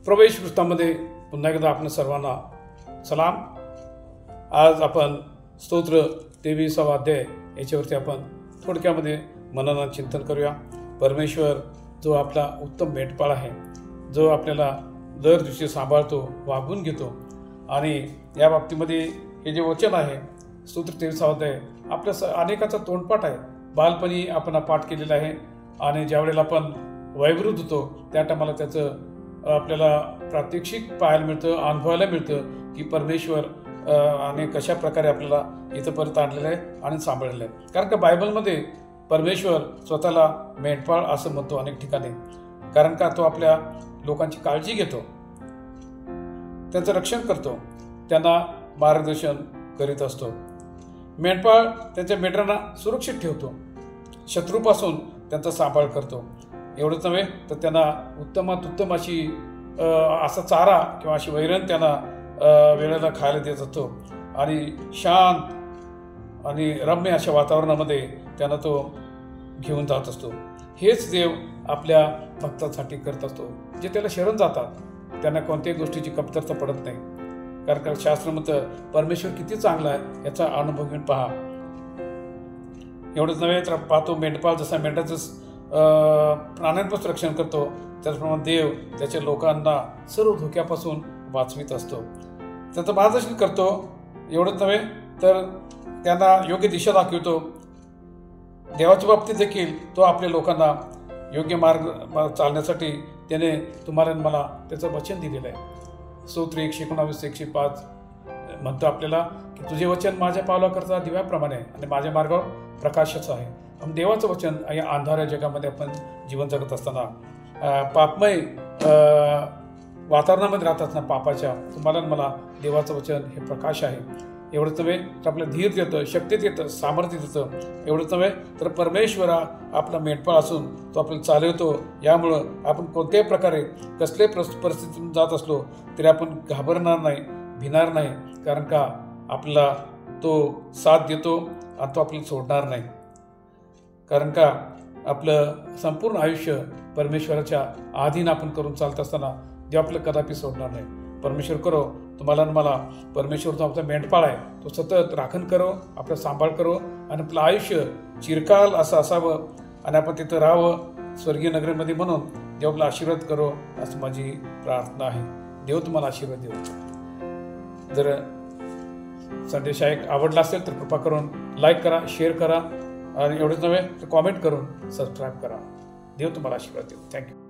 प्रभू येशू ख्रिस्तामध्ये पुन्हा एकदा आपण सर्वांना सलाम। आज आपण स्तोत्र 23वा अध्याय याच्यावरती आपण थोडक्यामध्ये मनन चिंतन करूया। परमेश्वर जो आपला उत्तम मेंढपाळ आहे, जो आपल्याला दर दिवशी सांभाळतो, वागून घेतो, आणि या बाबतीमध्ये हे जे वचन आहे स्तोत्र 23वा अध्याय आपल्या अनेकाचा तोंडपाठ आहे। बालपणी आपण पाठ केलेला आहे, आणि ज्यावेळेला आपण वयोवृद्ध होतो त्या टायमाला त्याचं आपल्याला प्रात्यक्षिक पाहायला मिळतं, अनुभवायला मिळतं की परमेश्वर आणि कशा प्रकारे आपल्याला इथंपर्यंत आणलेलं आहे आणि सांभाळलेलं आहे। कारण का बायबलमध्ये परमेश्वर स्वतःला मेंढपाळ असं म्हणतो अनेक ठिकाणी, कारण का तो आपल्या लोकांची काळजी घेतो, त्यांचं रक्षण करतो, त्यांना मार्गदर्शन करीत असतो। मेंढपाळ त्यांच्या मेंढरांना सुरक्षित ठेवतो, शत्रूपासून त्यांचा सांभाळ करतो। एवढंच नव्हे तर त्यांना उत्तमात उत्तम अशी असा चारा किंवा अशी वैरण त्यांना वेळेला खायला देत असतो, आणि शांत आणि रम्य अशा वातावरणामध्ये त्यांना तो घेऊन जात असतो। हेच देव आपल्या भक्तांसाठी करत असतो, जे त्याला शरण जातात त्यांना कोणत्याही गोष्टीची कमतरता पडत नाही। कारण का शास्त्र म्हणतं परमेश्वर किती चांगला आहे याचा अनुभव घेऊन पहा। एवढंच नव्हे तर पाहतो मेंढपाळ जसा मेंढराचं प्राण्यांपासून रक्षण करतो, त्याचप्रमाणे देव त्याच्या लोकांना सर्व धोक्यापासून वाचवित असतो, त्यांचं मार्गदर्शन करतो। एवढंच नव्हे तर त्यांना योग्य दिशा दाखवतो। देवाच्या बाबतीत देखील तो आपल्या लोकांना योग्य मार्ग चालण्यासाठी त्याने तुम्हाला मला त्याचं वचन दिलेलं आहे। स्तोत्र 119-105 म्हणतो आपल्याला की तुझे वचन माझ्या पावलाकरता दिव्याप्रमाणे आहे आणि माझ्या मार्गावर प्रकाशाचं आहे। देवाचं वचन या अंधाऱ्या जगामध्ये आपण जीवन जगत असताना पापमय वातावरणामध्ये राहत असताना पापाच्या तुम्हाला मला देवाचं वचन हे प्रकाश आहे। एवढंच नव्हे तर आपल्याला धीर देतं, शक्ती देतं, सामर्थ्य देतं। एवढंच नव्हे तर परमेश्वरा आपला मेंढपाळ असून तो आपल्याला चालवतो। यामुळं आपण कोणत्याही प्रकारे कसल्याही परिस्थितीतून जात असलो तरी आपण घाबरणार नाही, भिणार नाही, कारण का आपला तो साथ देतो आणि तो आपल्याला सोडणार नाही। कारण का आपलं संपूर्ण आयुष्य परमेश्वराच्या अधीन आपण करून चालत असताना देव आपलं कदापि सोडणार नाही। परमेश्वर करो तुम्हाला मला परमेश्वर जो आपला मेंढपाळ आहे तो सतत राखण करो, आपला सांभाळ करो, आणि आपलं आयुष्य चिरकाल असं असावं आणि आपण तिथं राहावं स्वर्गीय नगरीमध्ये म्हणून देव आपला आशीर्वाद करो असं माझी प्रार्थना आहे। देव तुम्हाला आशीर्वाद देव। जर संदेश आवडला असेल तर कृपा करून लाईक करा, शेअर करा, आणि एवढंच नव्हे तर कॉमेंट करून सबस्क्राईब करा। देव तुम्हाला आशीर्वाद देव। थँक्यू।